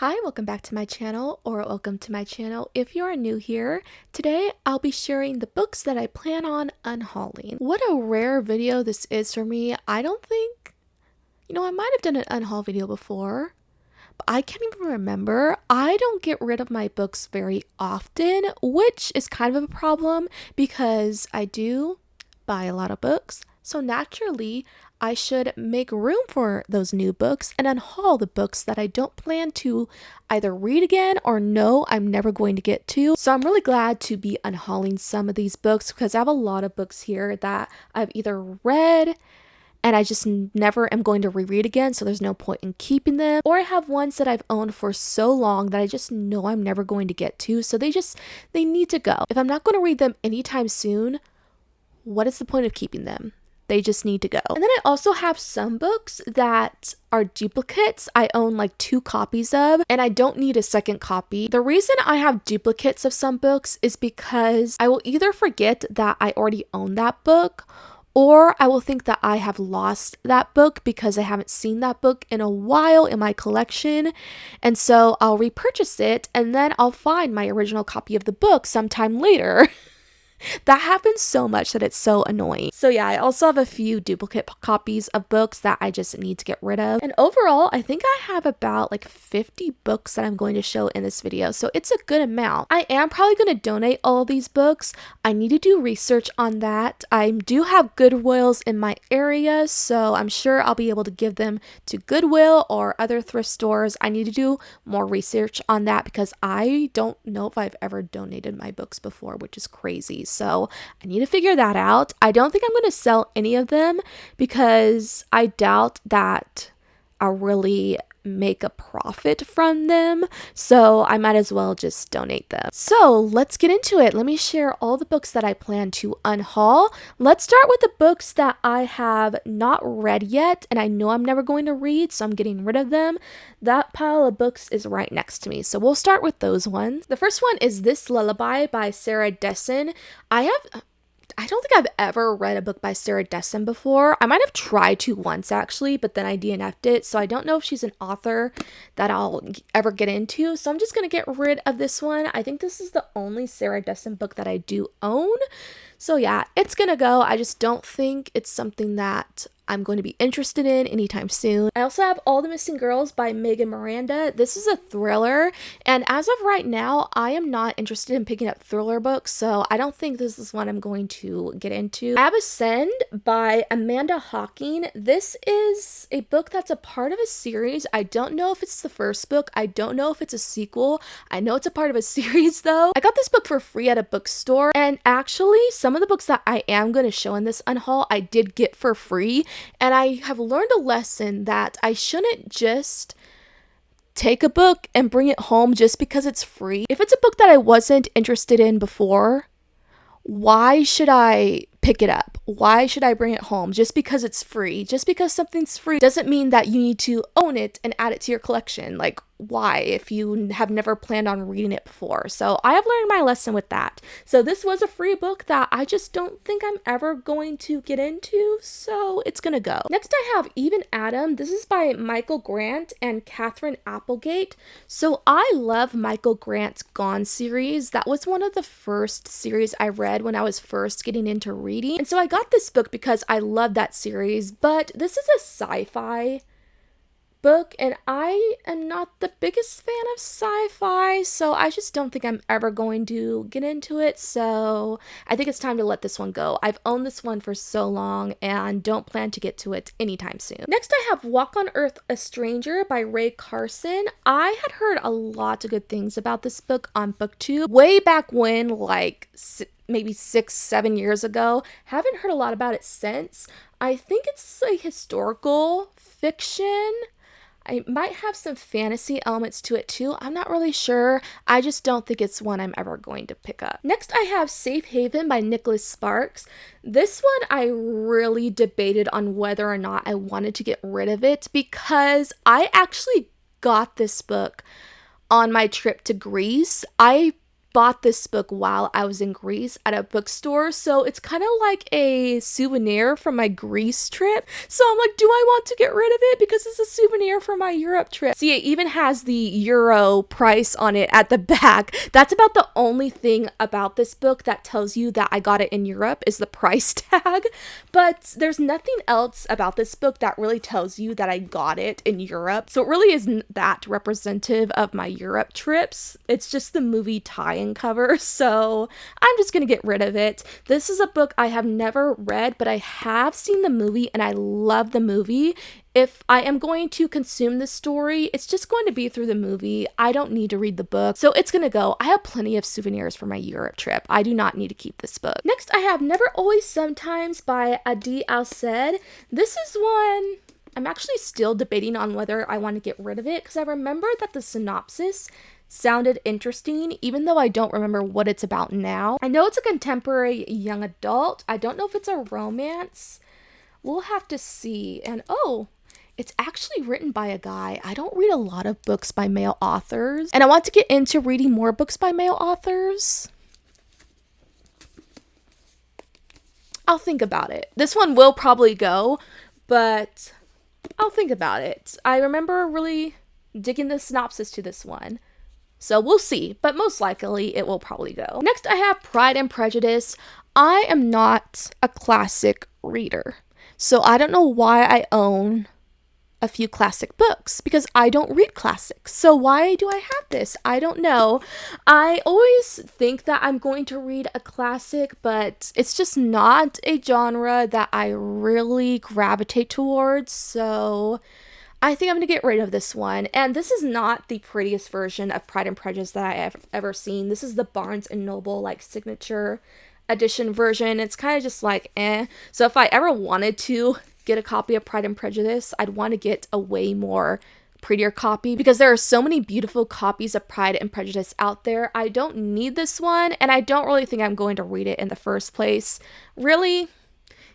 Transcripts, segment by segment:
Hi, welcome back to my channel, or welcome to my channel if you are new here. Today, I'll be sharing the books that I plan on unhauling. What a rare video this is for me. I don't think, I might have done an unhaul video before, but I can't even remember. I don't get rid of my books very often, which is kind of a problem because I do buy a lot of books. So naturally, I should make room for those new books and unhaul the books that I don't plan to either read again or know I'm never going to get to. So I'm really glad to be unhauling some of these books because I have a lot of books here that I've either read and I just never am going to reread again, so there's no point in keeping them. Or I have ones that I've owned for so long that I just know I'm never going to get to, so they need to go. If I'm not going to read them anytime soon, what is the point of keeping them? They just need to go. And then I also have some books that are duplicates. I own like 2 copies of, and I don't need a second copy. The reason I have duplicates of some books is because I will either forget that I already own that book, or I will think that I have lost that book because I haven't seen that book in a while in my collection. And so I'll repurchase it and then I'll find my original copy of the book sometime later. That happens so much that it's so annoying. So yeah, I also have a few duplicate copies of books that I just need to get rid of. And overall, I think I have about like 50 books that I'm going to show in this video. So it's a good amount. I am probably going to donate all these books. I need to do research on that. I do have Goodwills in my area, so I'm sure I'll be able to give them to Goodwill or other thrift stores. I need to do more research on that because I don't know if I've ever donated my books before, which is crazy. So I need to figure that out. I don't think I'm going to sell any of them because I doubt that I'll really make a profit from them. So I might as well just donate them. So let's get into it. Let me share all the books that I plan to unhaul. Let's start with the books that I have not read yet and I know I'm never going to read, so I'm getting rid of them. That pile of books is right next to me. So we'll start with those ones. The first one is This Lullaby by Sarah Dessen. I don't think I've ever read a book by Sarah Dessen before. I might have tried to once actually, but then I DNF'd it. So I don't know if she's an author that I'll ever get into. So I'm just going to get rid of this one. I think this is the only Sarah Dessen book that I do own. So yeah, it's going to go. I just don't think it's something that I'm going to be interested in anytime soon. I also have All the Missing Girls by Megan Miranda. This is a thriller, and as of right now, I am not interested in picking up thriller books, so I don't think this is one I'm going to get into. I have Ascend by Amanda Hawking. This is a book that's a part of a series. I don't know if it's the first book. I don't know if it's a sequel. I know it's a part of a series though. I got this book for free at a bookstore, and actually some of the books that I am going to show in this unhaul I did get for free. And I have learned a lesson that I shouldn't just take a book and bring it home just because it's free. If it's a book that I wasn't interested in before, why should I pick it up? Why should I bring it home just because it's free? Just because something's free doesn't mean that you need to own it and add it to your collection. Like, why if you have never planned on reading it before? So I have learned my lesson with that. So this was a free book that I just don't think I'm ever going to get into, so it's gonna go. Next I have Even Adam. This is by Michael Grant and Catherine Applegate. So I love Michael Grant's Gone series. That was one of the first series I read when I was first getting into reading. And so I got this book because I love that series, but this is a sci-fi book and I am not the biggest fan of sci-fi, so I just don't think I'm ever going to get into it. So I think it's time to let this one go. I've owned this one for so long and don't plan to get to it anytime soon. Next I have Walk on Earth a Stranger by Ray Carson. I had heard a lot of good things about this book on BookTube way back when, like maybe 6-7 years ago. Haven't heard a lot about it since. I think it's a historical fiction. I might have some fantasy elements to it too. I'm not really sure. I just don't think it's one I'm ever going to pick up. Next, I have Safe Haven by Nicholas Sparks. This one I really debated on whether or not I wanted to get rid of it because I actually got this book on my trip to Greece. I bought this book while I was in Greece at a bookstore, so it's kind of like a souvenir from my Greece trip. So I'm like, do I want to get rid of it because it's a souvenir from my Europe trip? See, it even has the euro price on it at the back. That's about the only thing about this book that tells you that I got it in Europe is the price tag. But there's nothing else about this book that really tells you that I got it in Europe. So it really isn't that representative of my Europe trips. It's just the movie tie-in cover. So I'm just gonna get rid of it. This is a book I have never read, but I have seen the movie and I love the movie. If I am going to consume the story, it's just going to be through the movie. I don't need to read the book, so it's gonna go. I have plenty of souvenirs for my Europe trip. I do not need to keep this book. Next, I have Never Always Sometimes by Adi Al-Said. This is one I'm actually still debating on whether I want to get rid of it because I remember that the synopsis sounded interesting, even though I don't remember what it's about now. I know it's a contemporary young adult. I don't know if it's a romance. We'll have to see. And oh, it's actually written by a guy. I don't read a lot of books by male authors, and I want to get into reading more books by male authors. I'll think about it. This one will probably go, but I'll think about it. I remember really digging the synopsis to this one. So we'll see, but most likely it will probably go. Next, I have Pride and Prejudice. I am not a classic reader, so I don't know why I own a few classic books because I don't read classics. So why do I have this? I don't know. I always think that I'm going to read a classic, but it's just not a genre that I really gravitate towards. So I think I'm going to get rid of this one. And this is not the prettiest version of Pride and Prejudice that I have ever seen. This is the Barnes and Noble like signature edition version. It's kind of just like eh. So if I ever wanted to get a copy of Pride and Prejudice, I'd want to get a way more prettier copy because there are so many beautiful copies of Pride and Prejudice out there. I don't need this one, and I don't really think I'm going to read it in the first place. Really,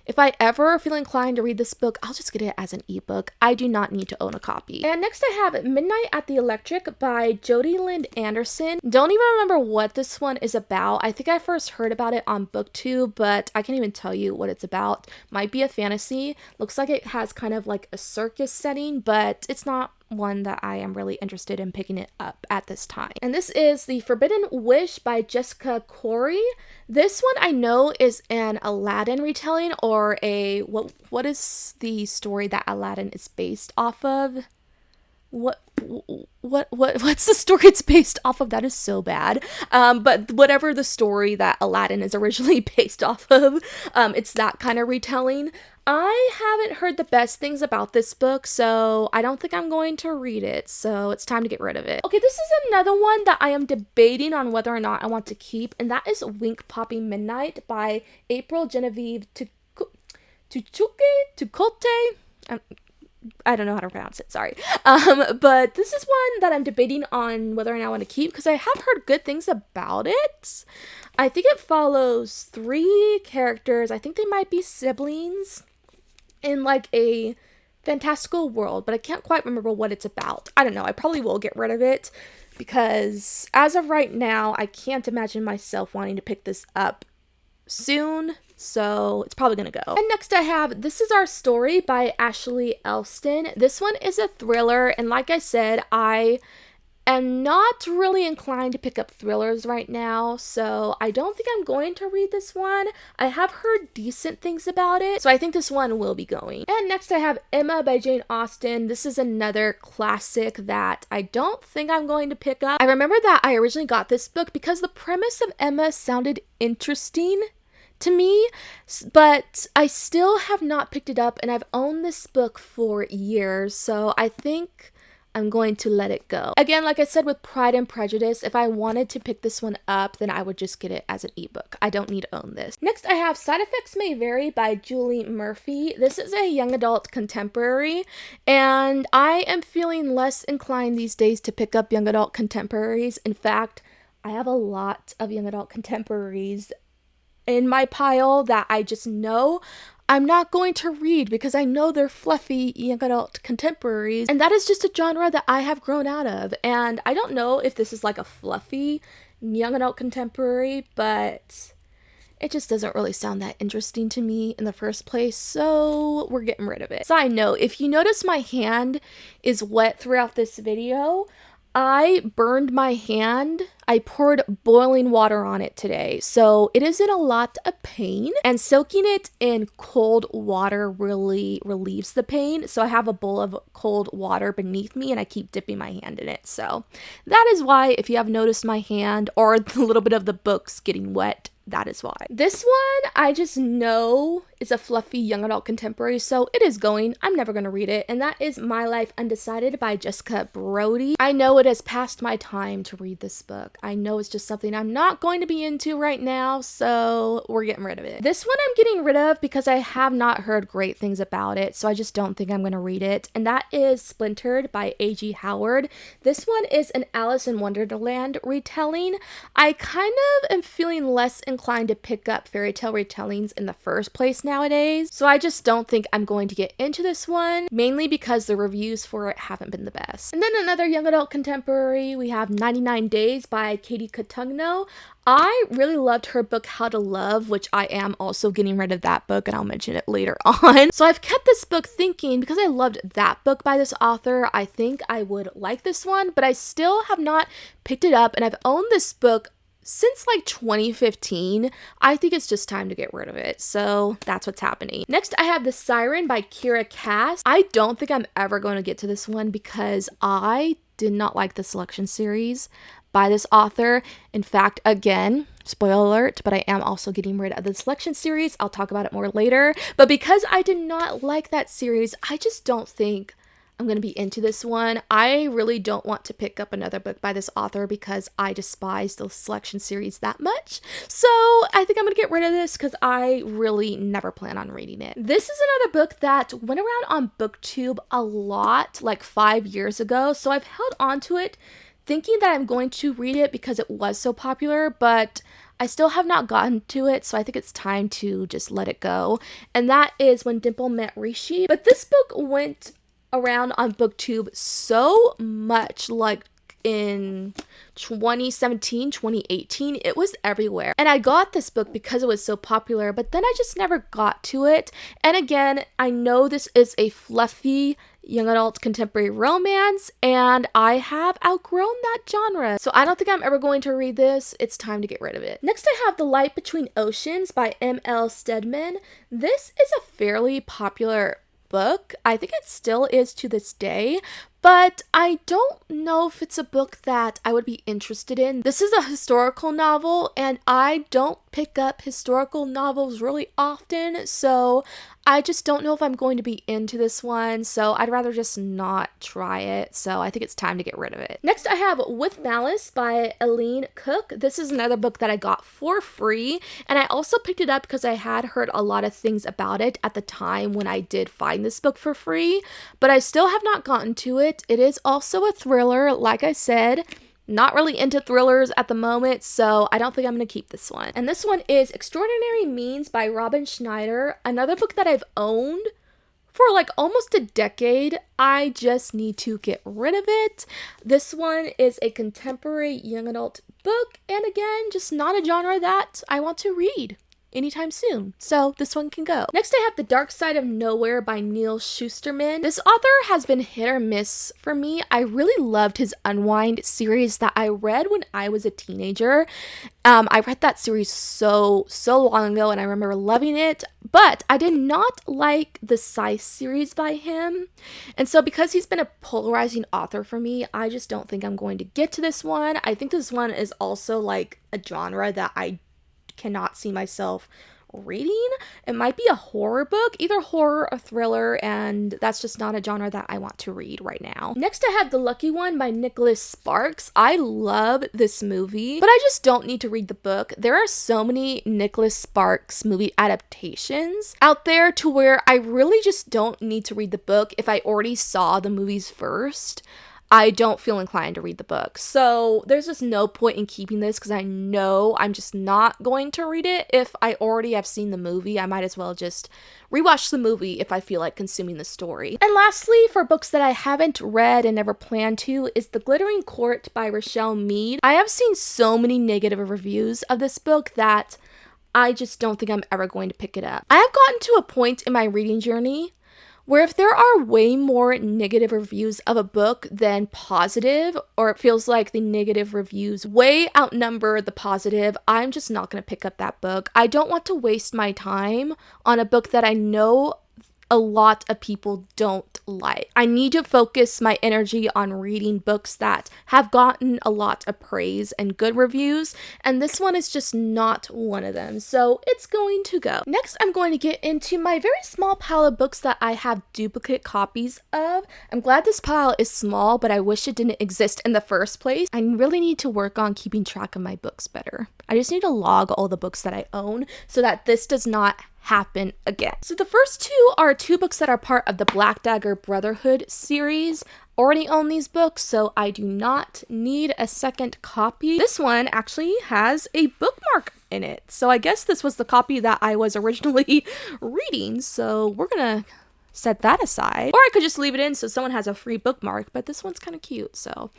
if I ever feel inclined to read this book, I'll just get it as an ebook. I do not need to own a copy. And next I have Midnight at the Electric by Jodi Lynn Anderson. Don't even remember what this one is about. I think I first heard about it on BookTube, but I can't even tell you what it's about. Might be a fantasy. Looks like it has kind of like a circus setting, but it's not one that I am really interested in picking it up at this time. And this is The Forbidden Wish by Jessica Corey. This one I know is an Aladdin retelling, or a what is the story that Aladdin is based off of? What's the story it's based off of? That is so bad. But whatever the story that Aladdin is originally based off of, it's that kind of retelling. I haven't heard the best things about this book, so I don't think I'm going to read it, so it's time to get rid of it. Okay, this is another one that I am debating on whether or not I want to keep, and that is Wink Poppy Midnight by April Genevieve Tucote. I don't know how to pronounce it, sorry. But this is one that I'm debating on whether or not I want to keep because I have heard good things about it. I think it follows 3 characters. I think they might be siblings in like a fantastical world, but I can't quite remember what it's about. I don't know. I probably will get rid of it because as of right now, I can't imagine myself wanting to pick this up soon. So it's probably gonna go. And next I have This Is Our Story by Ashley Elston. This one is a thriller, and like I said, I am not really inclined to pick up thrillers right now, so I don't think I'm going to read this one. I have heard decent things about it, so I think this one will be going. And next I have Emma by Jane Austen. This is another classic that I don't think I'm going to pick up. I remember that I originally got this book because the premise of Emma sounded interesting to me, but I still have not picked it up, and I've owned this book for years, so I think I'm going to let it go. Again, like I said with Pride and Prejudice, if I wanted to pick this one up, then I would just get it as an ebook. I don't need to own this. Next, I have Side Effects May Vary by Julie Murphy. This is a young adult contemporary, and I am feeling less inclined these days to pick up young adult contemporaries. In fact, I have a lot of young adult contemporaries in my pile that I just know I'm not going to read because I know they're fluffy young adult contemporaries, and that is just a genre that I have grown out of. And I don't know if this is like a fluffy young adult contemporary, but it just doesn't really sound that interesting to me in the first place, so we're getting rid of it. Side note, if you notice my hand is wet throughout this video, I burned my hand. I poured boiling water on it today, so it is in a lot of pain, and soaking it in cold water really relieves the pain. So I have a bowl of cold water beneath me and I keep dipping my hand in it. So that is why, if you have noticed my hand or a little bit of the books getting wet, that is why. This one, I just know is a fluffy young adult contemporary, so it is going. I'm never going to read it, and that is My Life Undecided by Jessica Brody. I know it has passed my time to read this book. I know it's just something I'm not going to be into right now, so we're getting rid of it. This one I'm getting rid of because I have not heard great things about it, so I just don't think I'm going to read it, and that is Splintered by A.G. Howard. This one is an Alice in Wonderland retelling. I kind of am feeling less inclined to pick up fairy tale retellings in the first place nowadays, so I just don't think I'm going to get into this one, mainly because the reviews for it haven't been the best. And then another young adult contemporary, we have 99 Days by Katie Cotugno. I really loved her book How to Love, which I am also getting rid of that book, and I'll mention it later on. So I've kept this book thinking, because I loved that book by this author, I think I would like this one, but I still have not picked it up, and I've owned this book since like 2015. I think it's just time to get rid of it. So that's what's happening. Next, I have The Siren by Kira Cass. I don't think I'm ever going to get to this one because I did not like the selection series by this author. In fact, again, spoiler alert, but I am also getting rid of the selection series. I'll talk about it more later. But because I did not like that series, I just don't think I'm going to be into this one. I really don't want to pick up another book by this author because I despise the selection series that much. So I think I'm going to get rid of this because I really never plan on reading it. This is another book that went around on BookTube a lot, like 5 years ago. So I've held on to it thinking that I'm going to read it because it was so popular, but I still have not gotten to it, so I think it's time to just let it go. And that is When Dimple Met Rishi. But this book went around on BookTube so much, like in 2017, 2018, it was everywhere. And I got this book because it was so popular, but then I just never got to it. And again, I know this is a fluffy young adult contemporary romance, and I have outgrown that genre. So I don't think I'm ever going to read this. It's time to get rid of it. Next, I have The Light Between Oceans by M.L. Stedman. This is a fairly popular book. I think it still is to this day, but I don't know if it's a book that I would be interested in. This is a historical novel, and I don't pick up historical novels really often, so I just don't know if I'm going to be into this one, so I'd rather just not try it, so I think it's time to get rid of it. Next, I have With Malice by Eileen Cook. This is another book that I got for free, and I also picked it up because I had heard a lot of things about it at the time when I did find this book for free, but I still have not gotten to it. It is also a thriller, like I said. Not really into thrillers at the moment, so I don't think I'm going to keep this one. And this one is Extraordinary Means by Robin Schneider, another book that I've owned for like almost a decade. I just need to get rid of it. This one is a contemporary young adult book, and again, just not a genre that I want to read anytime soon, so this one can go. Next, I have The Dark Side of Nowhere by Neil Shusterman. This author has been hit or miss for me. I really loved his Unwind series that I read when I was a teenager. I read that series so long ago, and I remember loving it, but I did not like the Scythe series by him, and so because he's been a polarizing author for me, I just don't think I'm going to get to this one. I think this one is also like a genre that I cannot see myself reading. It might be a horror book, either horror or thriller, and that's just not a genre that I want to read right now. Next, I have The Lucky One by Nicholas Sparks. I love this movie, but I just don't need to read the book. There are so many Nicholas Sparks movie adaptations out there to where I really just don't need to read the book if I already saw the movies first. I don't feel inclined to read the book. So there's just no point in keeping this because I know I'm just not going to read it. If I already have seen the movie, I might as well just rewatch the movie if I feel like consuming the story. And lastly, for books that I haven't read and never plan to, is The Glittering Court by Rochelle Mead. I have seen so many negative reviews of this book that I just don't think I'm ever going to pick it up. I have gotten to a point in my reading journey where if there are way more negative reviews of a book than positive, or it feels like the negative reviews way outnumber the positive, I'm just not going to pick up that book. I don't want to waste my time on a book that I know a lot of people don't like. I need to focus my energy on reading books that have gotten a lot of praise and good reviews, and this one is just not one of them, so it's going to go. Next, I'm going to get into my very small pile of books that I have duplicate copies of. I'm glad this pile is small, but I wish it didn't exist in the first place. I really need to work on keeping track of my books better. I just need to log all the books that I own so that this does not happen again. So the first two are two books that are part of the Black Dagger Brotherhood series. Already own these books, so I do not need a second copy. This one actually has a bookmark in it, so I guess this was the copy that I was originally reading, so we're gonna set that aside. Or I could just leave it in so someone has a free bookmark, but this one's kind of cute, so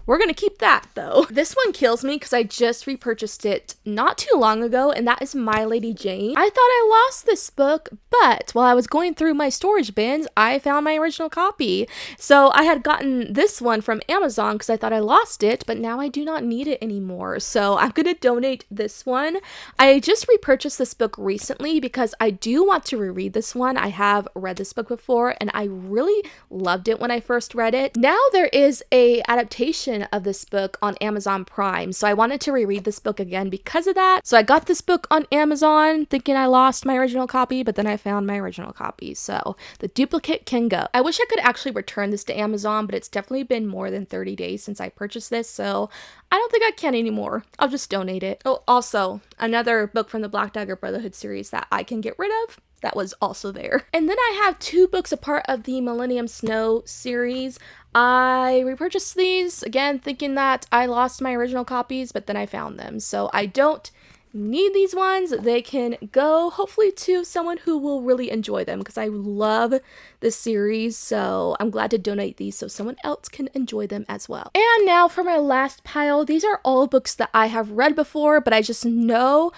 we're gonna keep that though. This one kills me because I just repurchased it not too long ago, and that is My Lady Jane. I thought I lost this book, but while I was going through my storage bins, I found my original copy. So I had gotten this one from Amazon because I thought I lost it, but now I do not need it anymore. So I'm gonna donate this one. I just repurchased this book recently because I do want to reread this one. I have read this book before and I really loved it when I first read it. Now there is a adaptation of this book on Amazon Prime, so I wanted to reread this book again because of that. So I got this book on Amazon thinking I lost my original copy, but then I found my original copy, so the duplicate can go. I wish I could actually return this to Amazon, but it's definitely been more than 30 days since I purchased this, so I don't think I can anymore. I'll just donate it. Oh, also, another book from the Black Dagger Brotherhood series that I can get rid of. That was also there. And then I have two books a part of the Millennium Snow series. I repurchased these, again, thinking that I lost my original copies, but then I found them. So I don't need these ones. They can go, hopefully, to someone who will really enjoy them, because I love this series, so I'm glad to donate these so someone else can enjoy them as well. And now for my last pile. These are all books that I have read before, but I just know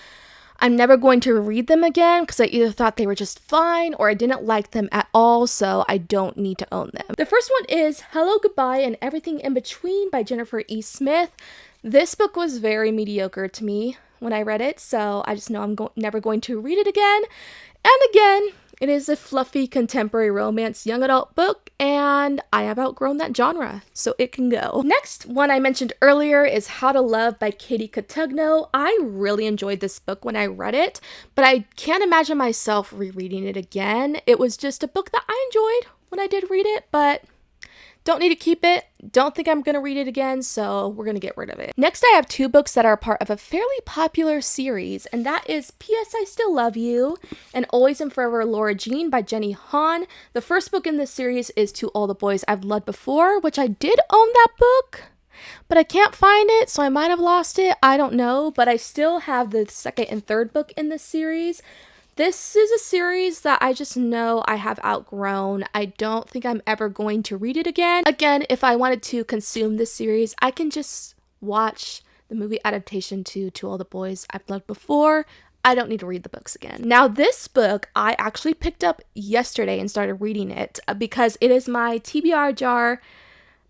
I'm never going to read them again because I either thought they were just fine or I didn't like them at all, so I don't need to own them. The first one is Hello, Goodbye, and Everything in Between by Jennifer E. Smith. This book was very mediocre to me when I read it, so I just know I'm never going to read it again. And again, it is a fluffy contemporary romance young adult book, and I have outgrown that genre, so it can go. Next one I mentioned earlier is How to Love by Katie Cotugno. I really enjoyed this book when I read it, but I can't imagine myself rereading it again. It was just a book that I enjoyed when I did read it, but don't need to keep it. Don't think I'm going to read it again, so we're going to get rid of it. Next, I have two books that are part of a fairly popular series, and that is P.S. I Still Love You and Always and Forever Laura Jean by Jenny Han. The first book in this series is To All the Boys I've Loved Before, which I did own that book, but I can't find it, so I might have lost it. I don't know, but I still have the second and third book in this series. This is a series that I just know I have outgrown. I don't think I'm ever going to read it again. Again, if I wanted to consume this series, I can just watch the movie adaptation to All the Boys I've Loved Before. I don't need to read the books again. Now, this book I actually picked up yesterday and started reading it because it is my TBR jar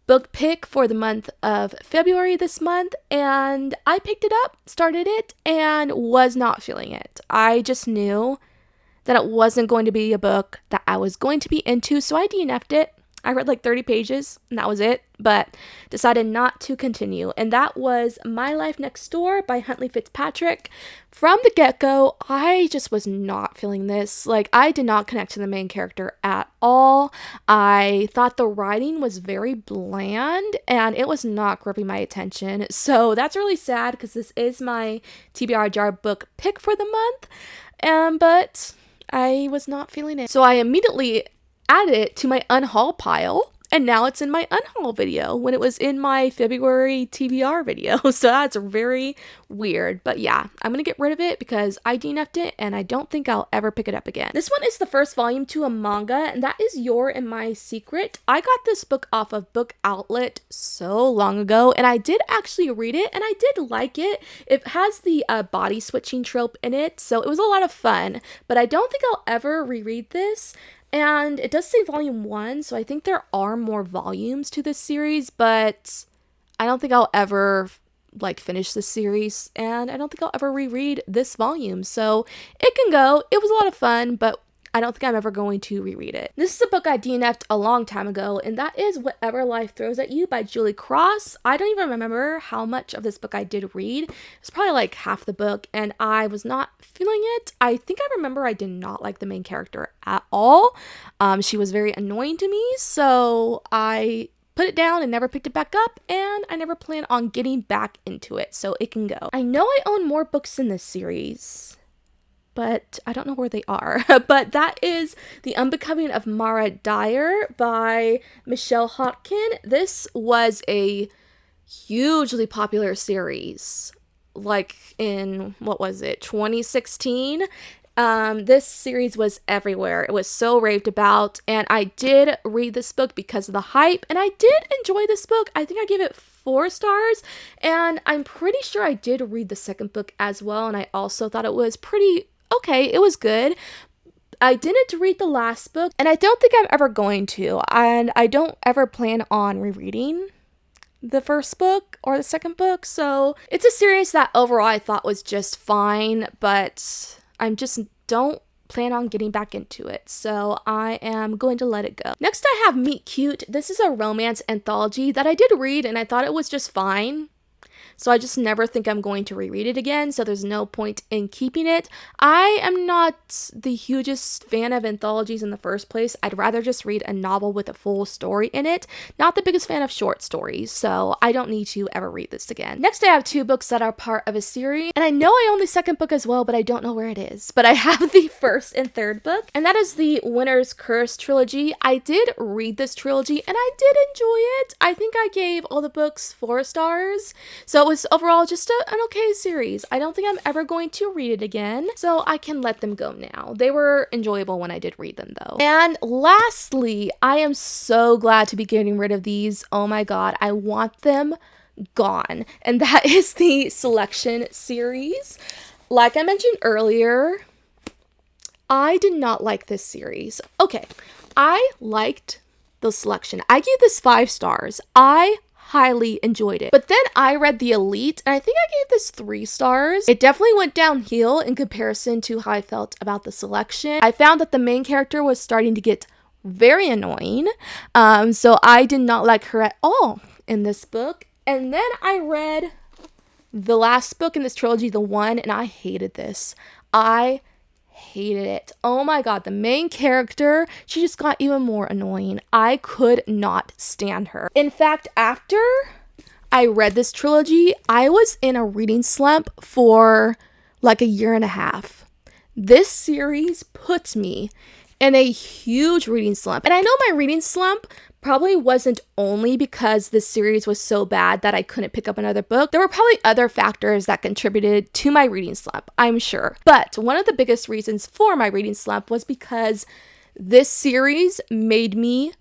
book pick for the month of February this month, and I picked it up, started it, and was not feeling it. I just knew that it wasn't going to be a book that I was going to be into, so I DNF'd it. I read like 30 pages, and that was it, but decided not to continue. And that was My Life Next Door by Huntley Fitzpatrick. From the get-go, I just was not feeling this. Like, I did not connect to the main character at all. I thought the writing was very bland, and it was not gripping my attention. So that's really sad, because this is my TBR jar book pick for the month, but I was not feeling it. So I immediately added it to my UNHAUL pile, and now it's in my unhaul video when it was in my February TBR video. So that's very weird. But yeah, I'm gonna get rid of it because I DNF'd it and I don't think I'll ever pick it up again. This one is the first volume to a manga, and that is You're in My Secret. I got this book off of Book Outlet so long ago, and I did actually read it, and I did like it. It has the body switching trope in it, so it was a lot of fun, but I don't think I'll ever reread this. And it does say volume 1, so I think there are more volumes to this series, but I don't think I'll ever finish this series, and I don't think I'll ever reread this volume. So it can go. It was a lot of fun, but I don't think I'm ever going to reread it. This is a book I DNF'd a long time ago, and that is Whatever Life Throws at You by Julie Cross. I don't even remember how much of this book I did read. It's probably like half the book, and I was not feeling it. I think I remember I did not like the main character at all. She was very annoying to me, so I put it down and never picked it back up, and I never plan on getting back into it, so it can go. I know I own more books in this series, but I don't know where they are. But that is The Unbecoming of Mara Dyer by Michelle Hodkin. This was a hugely popular series, in, 2016? This series was everywhere. It was so raved about, and I did read this book because of the hype, and I did enjoy this book. I think I gave it 4 stars, and I'm pretty sure I did read the second book as well, and I also thought it was pretty okay. It was good. I didn't read the last book, and I don't think I'm ever going to, and I don't ever plan on rereading the first book or the second book, so it's a series that overall I thought was just fine, but I just don't plan on getting back into it, so I am going to let it go. Next I have Meet Cute. This is a romance anthology that I did read, and I thought it was just fine. So I just never think I'm going to reread it again, so there's no point in keeping it. I am not the hugest fan of anthologies in the first place. I'd rather just read a novel with a full story in it. Not the biggest fan of short stories, so I don't need to ever read this again. Next, I have 2 books that are part of a series, and I know I own the second book as well, but I don't know where it is. But I have the first and third book, and that is the Winter's Curse trilogy. I did read this trilogy, and I did enjoy it. I think I gave all the books 4 stars, so it was overall just an okay series. I don't think I'm ever going to read it again, so I can let them go now. They were enjoyable when I did read them though. And lastly, I am so glad to be getting rid of these. Oh my god, I want them gone. And that is the Selection series. Like I mentioned earlier, I did not like this series. Okay, I liked the Selection. I gave this 5 stars. I highly enjoyed it. But then I read The Elite, and I think I gave this 3 stars. It definitely went downhill in comparison to how I felt about the Selection. I found that the main character was starting to get very annoying, so I did not like her at all in this book. And then I read the last book in this trilogy, The One, and I hated this. I hated it. Oh my god, the main character, she just got even more annoying. I could not stand her. In fact, after I read this trilogy, I was in a reading slump for like a year and a half. This series puts me in a huge reading slump. And I know my reading slump probably wasn't only because this series was so bad that I couldn't pick up another book. There were probably other factors that contributed to my reading slump, I'm sure. But one of the biggest reasons for my reading slump was because this series made me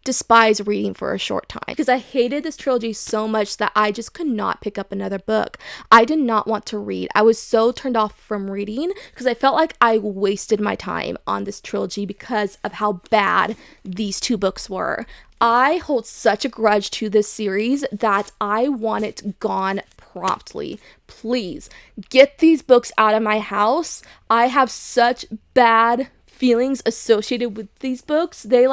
despise reading for a short time, because I hated this trilogy so much that I just could not pick up another book. I did not want to read. I was so turned off from reading because I felt like I wasted my time on this trilogy because of how bad these 2 books were. I hold such a grudge to this series that I want it gone promptly. Please get these books out of my house. I have such bad feelings associated with these books. They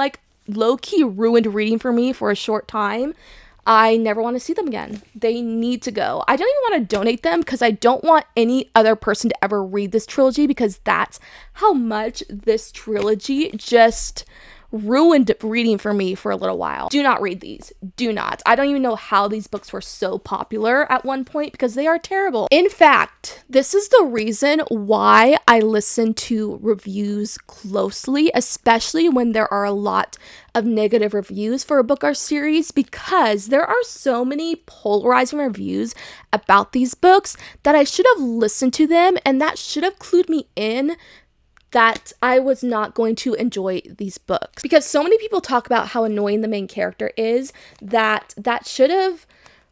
low-key ruined reading for me for a short time. I never want to see them again. They need to go. I don't even want to donate them because I don't want any other person to ever read this trilogy, because that's how much this trilogy just ruined reading for me for a little while. Do not read these. Do not. I don't even know how these books were so popular at one point because they are terrible. In fact, this is the reason why I listen to reviews closely, especially when there are a lot of negative reviews for a book or series, because there are so many polarizing reviews about these books that I should have listened to them, and that should have clued me in that I was not going to enjoy these books. Because so many people talk about how annoying the main character is, that should have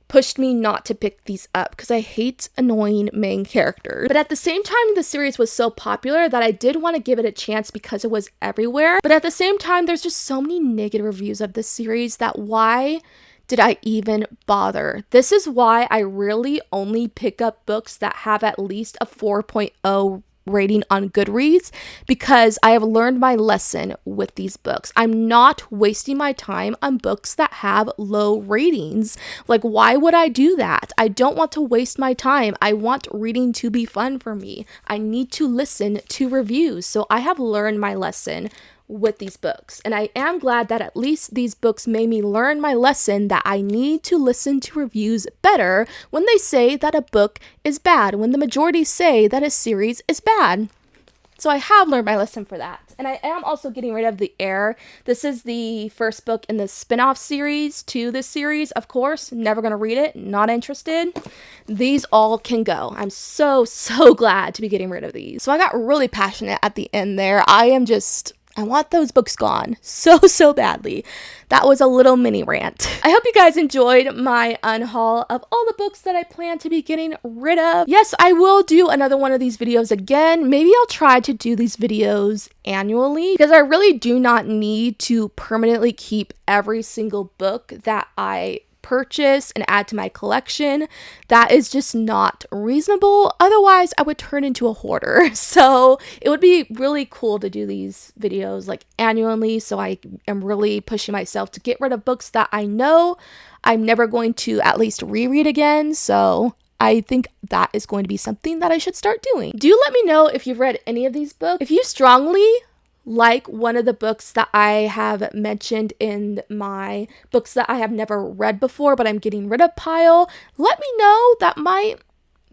pushed me not to pick these up, because I hate annoying main characters. But at the same time, the series was so popular that I did want to give it a chance because it was everywhere. But at the same time, there's just so many negative reviews of this series that why did I even bother? This is why I really only pick up books that have at least a 4.0 rating on Goodreads, because I have learned my lesson with these books. I'm not wasting my time on books that have low ratings. Like, why would I do that? I don't want to waste my time. I want reading to be fun for me. I need to listen to reviews. So I have learned my lesson with these books, and I am glad that at least these books made me learn my lesson that I need to listen to reviews better when they say that a book is bad, when the majority say that a series is bad. So I have learned my lesson for that. And I am also getting rid of The Heir. This is the first book in the spin-off series to this series. Of course, never going to read it, not interested. These all can go. I'm so glad to be getting rid of these. So I got really passionate at the end there. I want those books gone so badly. That was a little mini rant. I hope you guys enjoyed my unhaul of all the books that I plan to be getting rid of. Yes, I will do another one of these videos again. Maybe I'll try to do these videos annually, because I really do not need to permanently keep every single book that I purchase and add to my collection. That is just not reasonable. Otherwise, I would turn into a hoarder. So it would be really cool to do these videos like annually. So I am really pushing myself to get rid of books that I know I'm never going to at least reread again. So I think that is going to be something that I should start doing. Do let me know if you've read any of these books. If you strongly like one of the books that I have mentioned in my books that I have never read before but I'm getting rid of pile, let me know. That might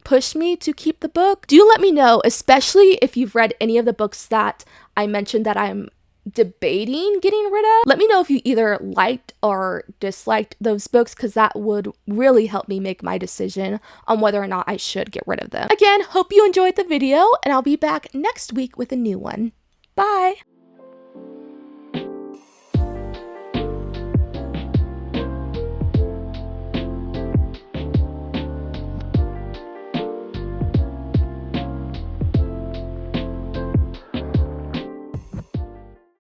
push me to keep the book. Do let me know, especially if you've read any of the books that I mentioned that I'm debating getting rid of. Let me know if you either liked or disliked those books, because that would really help me make my decision on whether or not I should get rid of them. Again, hope you enjoyed the video, and I'll be back next week with a new one. Bye!